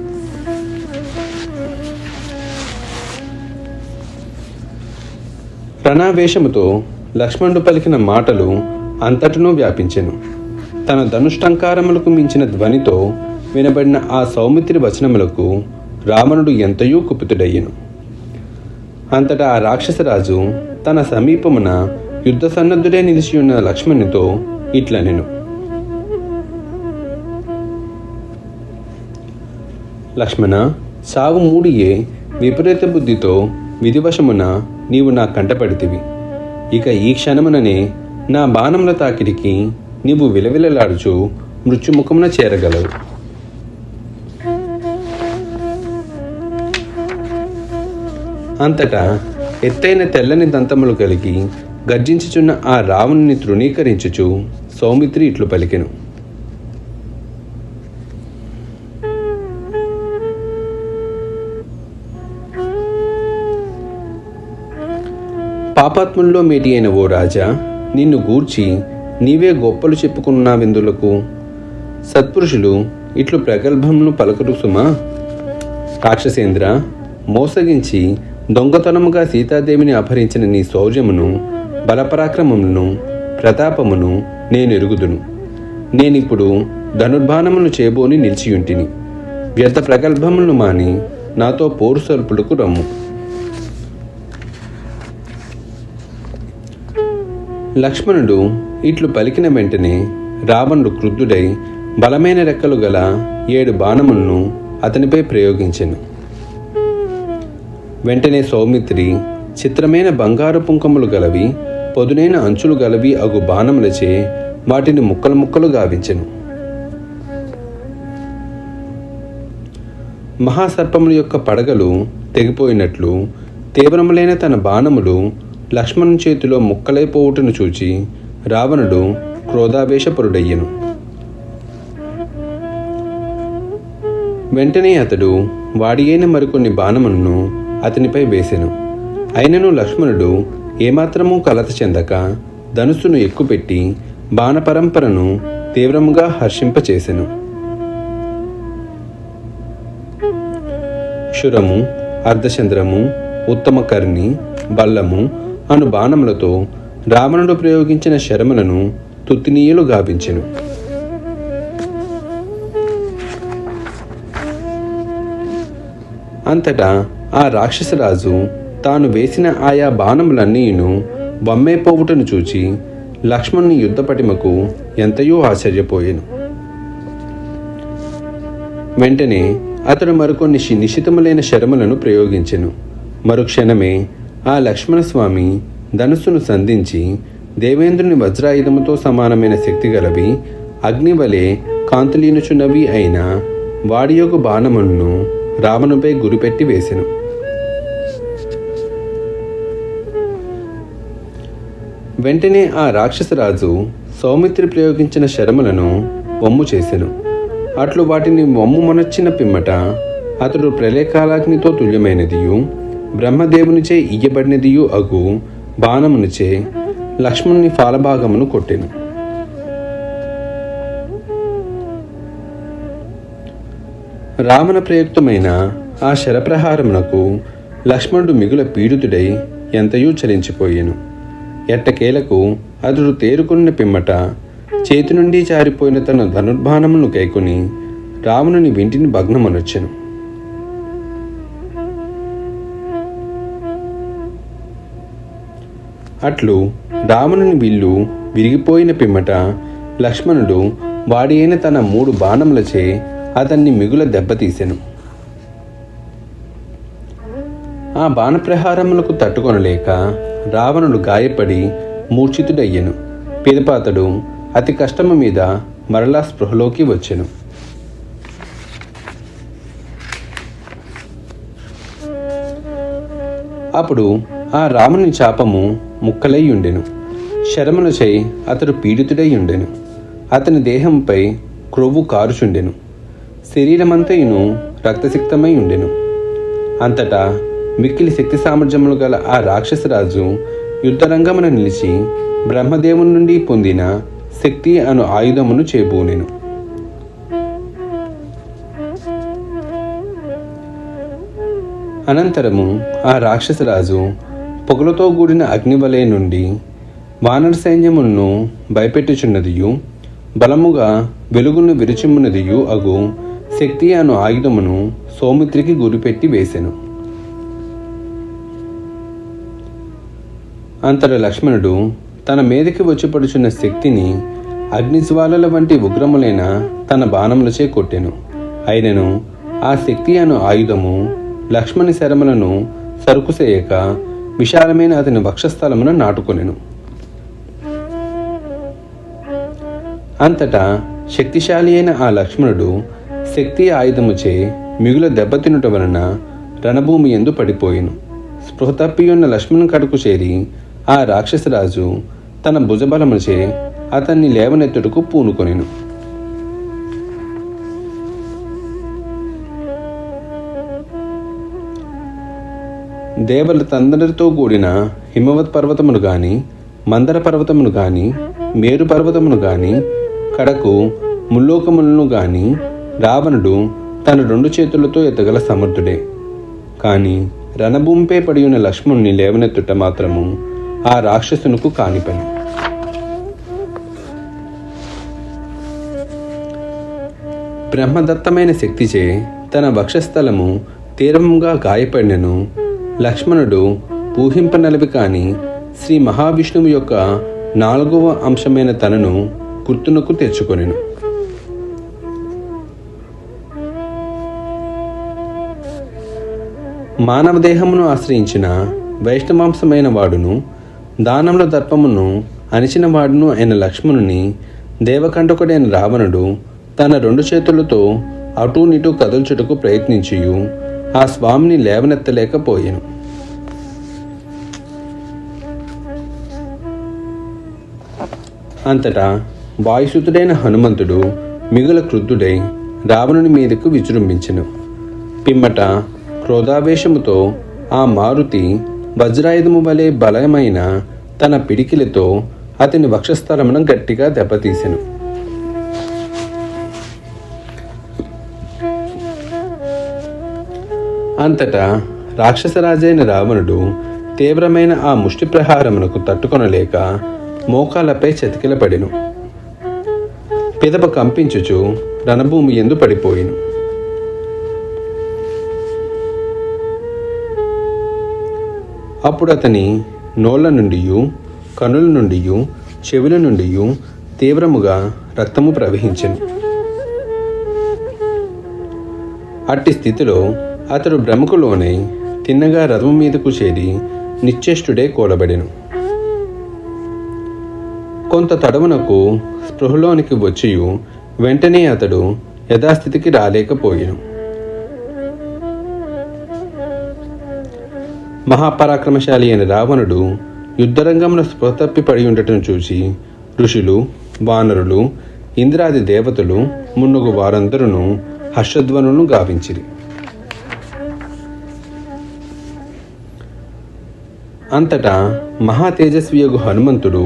ప్రణావేశముతో లక్ష్మణుడు పలికిన మాటలు అంతటను వ్యాపించెను. తన ధనుష్టంకారములకు మించిన ధ్వనితో వినబడిన ఆ సౌమిత్రి వచనములకు రావణుడు ఎంతయూ కుపితుడయ్యెను. అంతటా ఆ రాక్షసరాజు తన సమీపమున యుద్ధ సన్నద్ధుడే నిలిచియున్న లక్ష్మణునితో ఇట్లనెను: లక్ష్మణ, సావు మూడియే విపరీత బుద్ధితో విధివశమున నీవు నా కంటపడితివి. ఇక ఈ క్షణముననే నా బాణముల తాకిడికి నీవు విలవిలలాడుచు మృత్యుముఖమున చేరగలవు. అంతటా ఎత్తైన తెల్లని దంతములు కలిగి గర్జించుచున్న ఆ రావణుని తృణీకరించుచు సౌమిత్రి ఇట్లు పలికెను: పాపాత్ముల్లో మేటి అయిన ఓ రాజా, నిన్ను గూర్చి నీవే గొప్పలు చెప్పుకున్నావెందులకు? సత్పురుషులు ఇట్లు ప్రగల్భమును పలకరు సుమా. రాక్షసేంద్ర, మోసగించి దొంగతనముగా సీతాదేవిని అపహరించిన నీ శౌర్యమును, బలపరాక్రమమును, ప్రతాపమును నేను ఎరుగుదును. నేనిప్పుడు ధనుర్బాణమును చేబోని నిలిచియుంటిని. వ్యర్థ ప్రగల్భములను మాని నాతో పోరు సరుపులకు రమ్ము. లక్ష్మణుడు ఇట్లు పలికిన వెంటనే రావణుడు క్రుద్ధుడై బలమైన రెక్కలు గల 7 బాణములను అతనిపై ప్రయోగించెను. వెంటనే సౌమిత్రి చిత్రమైన బంగారు పుంకములు గలవి, పొదునైన అంచులు గలవి అగు బాణములచే వాటిని ముక్కలు ముక్కలు గావించెను. మహాసర్పముల యొక్క పడగలు తెగిపోయినట్లు తీవ్రములైన తన బాణములు లక్ష్మణుని చేతిలో ముక్కలైపోవుటను చూచి రావణుడు క్రోధావేశపరుడయ్యెను. వెంటనే అతడు వాడి అయిన మరికొన్ని బాణములను అతనిపై వేసెను. అయినను లక్ష్మణుడు ఏమాత్రమూ కలత చెందక ధనుస్సును ఎక్కుపెట్టి బాణపరంపరను తీవ్రముగా హర్షింపచేసెను. శురము, అర్ధచంద్రము, ఉత్తమకర్ణి, బల్లము అను బాణములతో రావణుడు ప్రయోగించిన శరములను తుత్తినీయులు గావించెను. అంతటా ఆ రాక్షసరాజు తాను వేసిన ఆయా బాణములన్నీయును బొమ్మైపోవుటను చూచి లక్ష్మణుని యుద్ధపటిమకు ఎంతయో ఆశ్చర్యపోయెను. వెంటనే అతడు మరికొన్ని నిశితములైన శరములను ప్రయోగించెను. మరుక్షణమే ఆ లక్ష్మణస్వామి ధనుస్సును సంధించి దేవేంద్రుని వజ్రాయుధముతో సమానమైన శక్తి గలవి, అగ్నివలే కాంతులీనుచున్నవి అయిన వాడి యొక్క బాణములను రావణుపై గురిపెట్టి వేసెను. వెంటనే ఆ రాక్షసరాజు సౌమిత్రి ప్రయోగించిన శరములను వమ్ము చేసెను. అట్లు వాటిని వమ్ము మొనర్చిన పిమ్మట అతడు ప్రళయకాలాగ్నితో తుల్యమైనదియు బ్రహ్మదేవునిచే ఇయ్యబడినదియు అగు బాణమునిచే లక్ష్మణుని ఫాలభాగమును కొట్టెను. రావణ ప్రయుక్తమైన ఆ శరప్రహారమునకు లక్ష్మణుడు మిగుల పీడితుడై ఎంతయూ చలించిపోయెను. ఎట్టకేలకు అతడు తేరుకున్న పిమ్మట చేతి నుండి జారిపోయిన తన ధనుర్బాణమును కైకొని రావణుని వింటిని భగ్నమనొచ్చెను. అట్లు రావణుని విల్లు విరిగిపోయిన పిమ్మట లక్ష్మణుడు వాడి అయిన తన 3 బాణములచే అతన్ని మిగుల దెబ్బతీసెను. ఆ బాణప్రహారములకు తట్టుకొనలేక రావణుడు గాయపడి మూర్ఛితుడయ్యెను. పిదప అతడు అతి కష్టము మీద మరలా స్పృహలోకి వచ్చెను. అప్పుడు ఆ రాముని చాపము ముక్కలై ఉండెను. శరములచై అతడు పీడితుడై ఉండెను. అతని దేహంపై క్రొవ్వు కారుచుండెను. శరీరమంతయును రక్తసిక్తమై ఉండెను. అంతటా మిక్కిలి శక్తి సామర్థ్యములు గల ఆ రాక్షసరాజు యుద్ధరంగమున నిలిచి బ్రహ్మదేవుని నుండి పొందిన శక్తి అను ఆయుధమును చేబూనెను. అనంతరము ఆ రాక్షసరాజు పొగలతో కూడిన అగ్నివలయ నుండి వానర సైన్యములను భయపెట్టుచున్నదియు బలముగా వెలుగును విరుచిమ్మున్నదియు అగు శక్తి అను ఆయుధమును సౌమిత్రికి గురిపెట్టి వేసెను. అంతట లక్ష్మణుడు తన మీదకి వచ్చి పడుచున్న శక్తిని అగ్నిజ్వాలల వంటి ఉగ్రములైన తన బాణములచే కొట్టెను. అయినను ఆ శక్తి అను ఆయుధము లక్ష్మణి శరములను సరుకుసేయక విశాలమైన అతని వక్షస్థలమున నాటుకొనెను. అంతటా శక్తిశాలి అయిన ఆ లక్ష్మణుడు శక్తి ఆయుధముచే మిగుల దెబ్బతినుట వలన రణభూమి యందు పడిపోయెను. స్పృహ తప్పియున్న లక్ష్మణుని కడుకు చేరి ఆ రాక్షసరాజు తన భుజబలముచే అతన్ని లేవనెత్తుటకు పూనుకొనెను. దేవతలందరితో కూడిన హిమవత్ పర్వతమును గాని, మందర పర్వతమును గాని, మేరు పర్వతమును గాని, కడకు ముల్లోకములను గాని రావణుడు తన 2 చేతులతో ఎత్తగల సమర్థుడే. కాని రణభూమిపై పడి ఉన్న లక్ష్మణుని లేవనెత్తుట మాత్రము ఆ రాక్షసునకు కాని పని. బ్రహ్మదత్తమైన శక్తిచే తన వక్షస్థలము తీవ్రంగా గాయపడినను లక్ష్మణుడు ఊహింపనలవి కాని శ్రీ మహావిష్ణువు యొక్క 4వ అంశమైన తనను గుర్తునకు తెచ్చుకొనెను. మానవ దేహమును ఆశ్రయించిన వైష్ణవాంశమైన వాడును దానముల దర్పమును అణిచిన వాడును అయిన లక్ష్మణుని దేవకంటకుడైన రావణుడు తన 2 చేతులతో అటూ నిటూ కదల్చుటకు ప్రయత్నించియు ఆ స్వామిని లేవనెత్తలేకపోయెను. అంతటా వాయుసుతుడైన హనుమంతుడు మిగుల క్రుద్ధుడై రావణుని మీదకు విజృంభించెను. పిమ్మట క్రోధావేశముతో ఆ మారుతి వజ్రాయుధము వలె బలమైన తన పిడికిలతో అతని వక్షస్థలమును గట్టిగా దెబ్బతీసెను. అంతటా రాక్షసరాజైన రావణుడు తీవ్రమైన ఆ ముష్టి ప్రహారమునకు తట్టుకొనలేక మోకాలపై చతికిలపడెను. పిదప కంపించుచు రణభూమి యందు పడిపోయెను. అప్పుడు అతని నోళ్ల నుండియు కనుల నుండియు చెవుల నుండియు తీవ్రముగా రక్తము ప్రవహించెను. అట్టి స్థితిలో అతడు భ్రమకులోనై తిన్నగా రథము మీదకు చేరి నిశ్చేష్టుడే కూలబడెను. కొంత తడవునకు స్పృహలోనికి వచ్చియు వెంటనే అతడు యథాస్థితికి రాలేకపోయెను. మహాపరాక్రమశాలి అయిన రావణుడు యుద్ధరంగంలో స్పృహ తప్పి పడి ఉండటం చూసి ఋషులు, వానరులు, ఇంద్రాది దేవతలు మున్నగు వారందరూ హర్షధ్వనులను గావించిరి. అంతటా మహా తేజస్వియగు హనుమంతుడు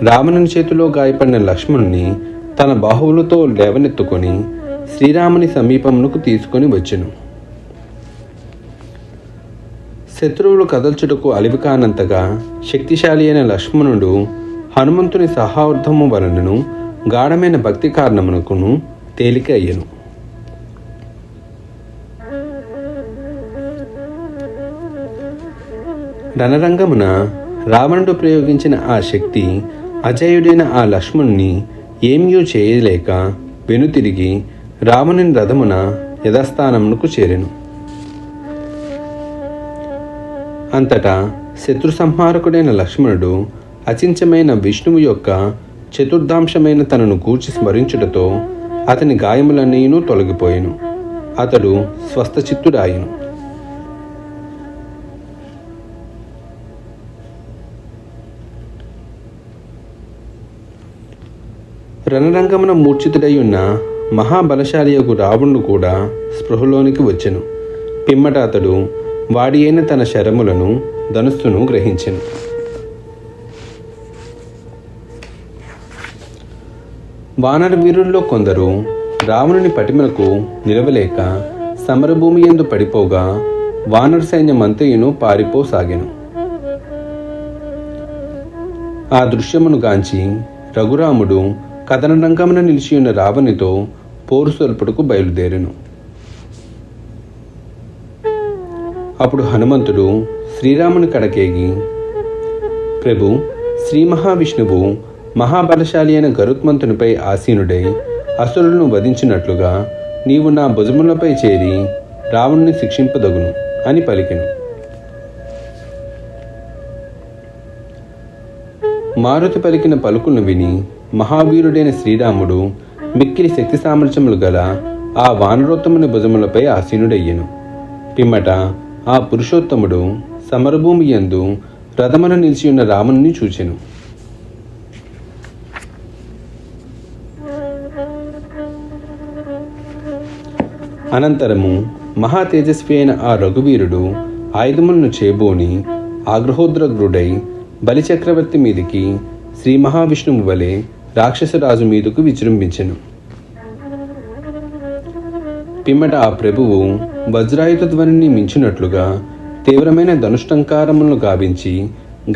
రావణుని చేతిలో గాయపడిన లక్ష్మణుని తన బాహువులతో లేవనెత్తుకొని శ్రీరాముని సమీపమునకు తీసుకొని వచ్చెను. శత్రువులు కదల్చుటకు అలివి కానంతగా శక్తిశాలి అయిన లక్ష్మణుడు హనుమంతుని సహార్థము వలనను గాఢమైన భక్తి కారణమునకును తేలిక అయ్యెను. రణరంగమున రావణుడు ప్రయోగించిన ఆ శక్తి అజయుడైన ఆ లక్ష్మణుని ఏమీ చేయలేక వెనుతిరిగి రావణుని రథమున యథాస్థానమునకు చేరెను. అంతటా శత్రు సంహారకుడైన లక్ష్మణుడు అచించమైన విష్ణువు యొక్క చతుర్థాంశమైన తనను గూర్చి స్మరించుటతో అతని గాయములన్నీను తొలగిపోయెను. అతడు స్వస్థచిత్తుడాయెను. రణరంగమున మూర్ఛితుడై ఉన్న మహాబలశాలియగు రావణుడు కూడా స్పృహలోనికి వచ్చెను. పిమ్మట అతడు వాడి అయిన తన శరములను ధనుస్సును గ్రహించెను. వానర వీరుల్లో కొందరు రావణుని పటిమలకు నిలవలేక సమరభూమి యందు పడిపోగా వానర సైన్యమంతయును పారిపోసాగెను. ఆ దృశ్యమును గాంచి రఘురాముడు కథనరంగమున నిలిచియున్న రావణునితో పోరు సొల్పుటకు బయలుదేరెను. అప్పుడు హనుమంతుడు శ్రీరాముని కడకేగి, ప్రభు, శ్రీ మహావిష్ణువు మహాబలశాలి అయిన గరుత్మంతునిపై ఆసీనుడై అసురులను వధించినట్లుగా నీవు నా భుజములపై చేరి రావణుని శిక్షింపదగును అని పలికెను. మారుతి పలికిన పలుకులను విని మహావీరుడైన శ్రీరాముడు మిక్కిలి శక్తి సామర్థ్యములు గల ఆ వానరోత్తముని భుజములపై ఆసీనుడయ్యెను. పిమ్మట ఆ పురుషోత్తముడు సమరభూమి యందు రథమున నిలిచియున్న రాముని చూచెను. అనంతరము మహా తేజస్వి అయిన ఆ రఘువీరుడు ఆయుధములను చేబూని ఆగ్రహోద్రగ్రుడై బలిచక్రవర్తి మీదికి శ్రీ మహావిష్ణువు వలె రాక్షసరాజు మీదకు విజృంభించెను. పిమ్మట ఆ ప్రభువు వజ్రాయుధ ధ్వనిని మించినట్లుగా తీవ్రమైన ధనుష్టంకారములను గావించి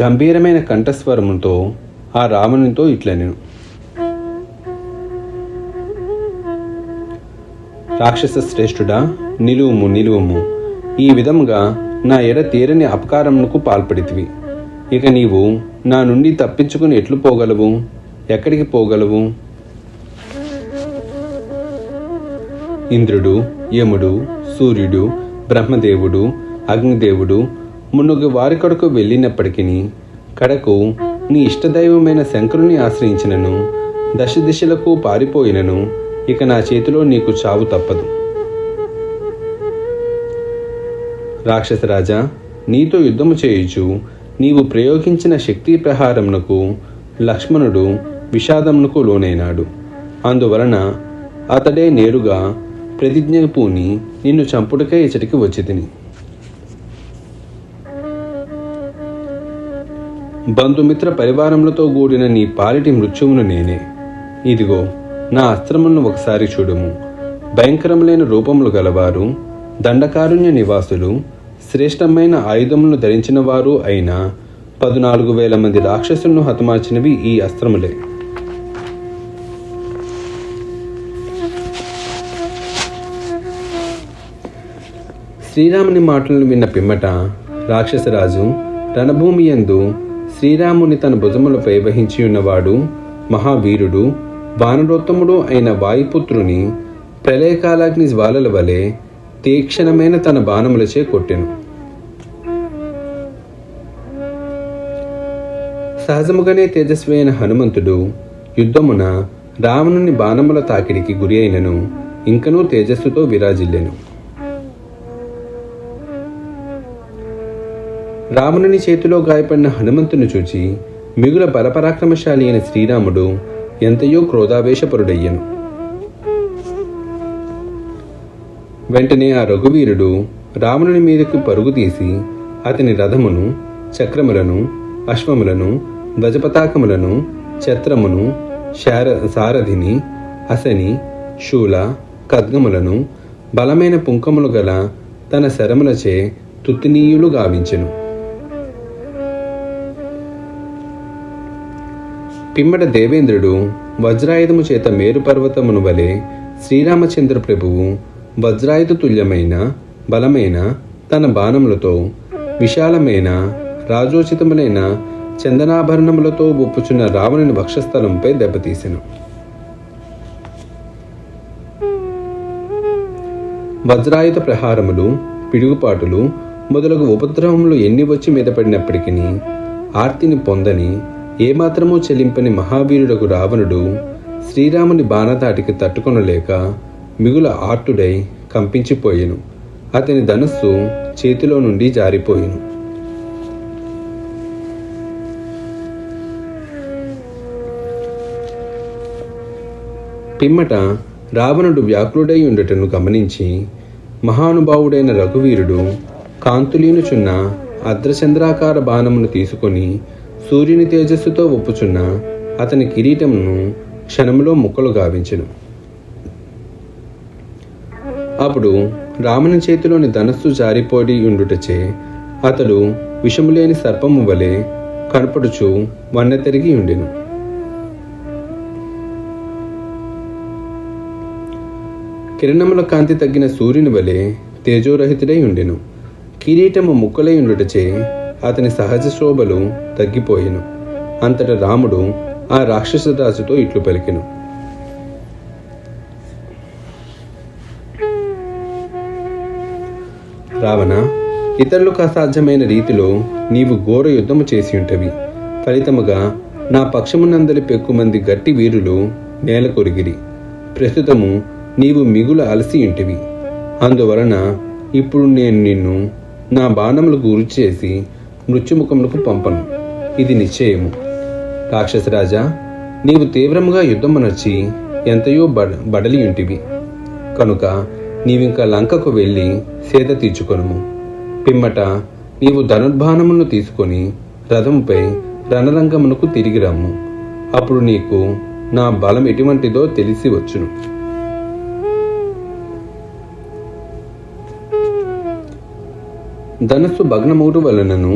గంభీరమైన కంఠస్వరముతో ఆ రావణునితో ఇట్లనెను, రాక్షస శ్రేష్ఠుడా, నిలువుము నిలువుము. ఈ విధముగా నా ఎడ తీరని అపకారమునకు పాల్పడితివి. ఇక నీవు నా నుండి తప్పించుకుని ఎట్లు పోగలవు? ఎక్కడికి పోగలవు? ఇంద్రుడు, యముడు, సూర్యుడు, బ్రహ్మదేవుడు, అగ్నిదేవుడు మునుగు వారి కొరకు వెళ్ళినప్పటికీ కడకు నీ ఇష్టదైవమైన శంకరుని ఆశ్రయించినను, దశ దిశలకు పారిపోయినను ఇక నా చేతిలో నీకు చావు తప్పదు. రాక్షసరాజా, నీతో యుద్ధము చేయుచు నీవు ప్రయోగించిన శక్తి ప్రహారమునకు లక్ష్మణుడు విషాదమునకు లోనైనాడు. అందువలన అతడే నేరుగా ప్రతిజ్ఞ పూని నిన్ను చంపుటకై ఇచ్చటికి వచ్చి తిని. బంధుమిత్ర పరివారములతో కూడిన నీ పాలిటి మృత్యువును నేనే. ఇదిగో నా అస్త్రములను ఒకసారి చూడుము. భయంకరములైన రూపములు గలవారు, దండకారుణ్య నివాసులు, శ్రేష్టమైన ఆయుధములను ధరించిన వారు అయిన 14,000 మంది రాక్షసులను హతమార్చినవి ఈ అస్త్రములే. శ్రీరాముని మాటలను విన్న పిమ్మట రాక్షసరాజు రణభూమి యందు శ్రీరాముని తన భుజములపై వహించి ఉన్నవాడు మహావీరుడు, వానరోత్తముడు అయిన వాయుపుత్రుని ప్రళయకాలాగ్ని జ్వాలల వలె తీక్షణమైన తన బాణములచే కొట్టెను. సహజముగానే తేజస్వి అయిన హనుమంతుడు యుద్ధమున రావణుని బాణముల తాకిడికి గురి అయినను ఇంకనూ తేజస్సుతో విరాజిల్లెను. రావణుని చేతిలో గాయపడిన హనుమంతుని చూచి మిగుల బలపరాక్రమశాలి అయిన శ్రీరాముడు ఎంతయో క్రోధావేశపరుడయ్యను. వెంటనే ఆ రఘువీరుడు రావణుని మీదకు పరుగు తీసి అతని రథమును, చక్రములను, అశ్వములను, ధ్వజపతాకములను, ఛత్రమును, సారథిని, అసని, శూల, ఖడ్గములను, బలమైన పుంకములు గల తన శరములచే తుత్తినీయులు గావించెను. పిమ్మట దేవేంద్రుడు వజ్రాయుధము చేత మేరు పర్వతమును వలె శ్రీరామచంద్ర ప్రభువు వజ్రాయుధ తుల్యమైన బలమైన తన బాణములతో విశాలమైన రాజోచితములైన చందనాభరణములతో ఒప్పుచున్న రావణుని వక్షస్థలంపై దెబ్బతీసెను. వజ్రాయుధ ప్రహారములు, పిడుగుపాటులు మొదలగు ఉపద్రవములు ఎన్ని వచ్చి మీద పడినప్పటికీ ఆర్తిని పొందని ఏమాత్రమూ చెలింపని మహావీరుడకు రావణుడు శ్రీరాముని బాణధాటికి తట్టుకొనలేక మిగుల ఆర్తుడై కంపించిపోయెను. అతని ధనుస్సు చేతిలో నుండి జారిపోయెను. పిమ్మట రావణుడు వ్యాకులుడై ఉండటను గమనించి మహానుభావుడైన రఘువీరుడు కాంతులీనుచున్న అర్ధచంద్రాకార బాణమును తీసుకొని సూర్యుని తేజస్సుతో ఒప్పుచున్న అతని కిరీటమును క్షణములో ముక్కలు గావించెను. అప్పుడు రాముని చేతిలోని ధనస్సు జారిపోడి ఉండుటచే అతడు విషములేని సర్పము వలె కనపడుచు వన్నె తిరిగి ఉండెను. కిరణముల కాంతి తగ్గిన సూర్యుని వలె తేజోరహితుడై ఉండెను. కిరీటము ముక్కలై ఉండుటచే అతని సహజ శోభలు తగ్గిపోయెను. అంతట రాముడు ఆ రాక్షసరాజుతో ఇట్లు పలికెను: రావణ, ఇతరులకు అసాధ్యమైన రీతిలో నీవు ఘోర యుద్ధము చేసి ఉంటవి. ఫలితముగా నా పక్షమునందలి పెక్కుమంది గట్టి వీరులు నేల కొరిగిరి. ప్రస్తుతము నీవు మిగుల అలసి ఉంటివి. అందువలన ఇప్పుడు నేను నిన్ను నా బాణములకు గురి చేసి మృత్యుముఖములకు పంపను. ఇది నిశ్చయము. రాక్షసరాజా, నీవు తీవ్రముగా యుద్ధమునర్చి ఎంతయో బడలి ఉంటివి. కనుక నీవింక లంకకు వెళ్ళి సేద తీర్చుకొనుము. పిమ్మట నీవు ధనుర్బాణములను తీసుకొని రథముపై రణరంగమునకు తిరిగి రమ్ము. అప్పుడు నీకు నా బలం ఎటువంటిదో తెలిసి వచ్చును. ధనస్సు భగ్నమౌటు వలనను,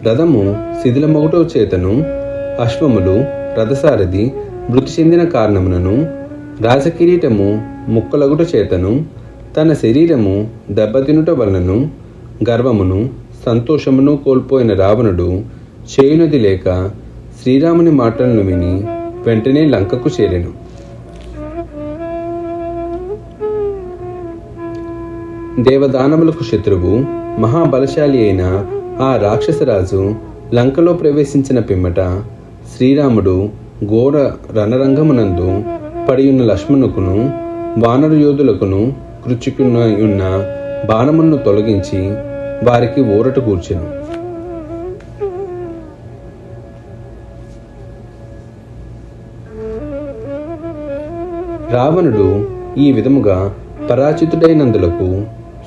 రథము శిథిలమౌట చేతను, అశ్వములు రథసారథి మృతి చెందిన కారణమునను, రాజకిరీటము ముక్కలగుట చేతను, తన శరీరము దెబ్బతినుట వలనను గర్వమును సంతోషమును కోల్పోయిన రావణుడు చేయునది లేక శ్రీరాముని మాటలను విని వెంటనే లంకకు చేరెను. దేవదానవులకు శత్రువు మహాబలశాలి అయిన ఆ రాక్షసరాజు లంకలో ప్రవేశించిన పిమ్మట శ్రీరాముడు ఘోర రణరంగమునందు పడియున్న లక్ష్మణుకును వానర యోధులకును కృచికున్న ఉన్న బాణములను తొలగించి వారికి ఊరట కూర్చెను. రావణుడు ఈ విధముగా పరాజితుడైనందులకు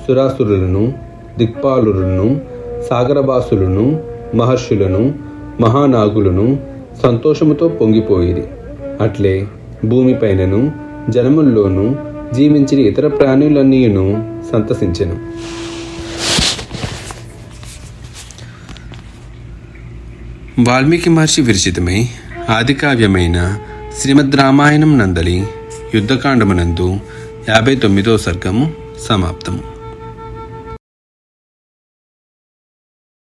సురాసురులను, దిక్పాలులను, సాగరవాసులను, మహర్షులను, మహానాగులను సంతోషముతో పొంగిపోయిరి. అట్లే భూమిపైనను జనముల్లోనూ జీవించిన ఇతర ప్రాణులన్నీయును సంతసించెను. వాల్మీకి మహర్షి విరచితమై ఆదికావ్యమైన శ్రీమద్ రామాయణం నందలి యుద్ధకాండమునందు 59వ సర్గము సమాప్తము.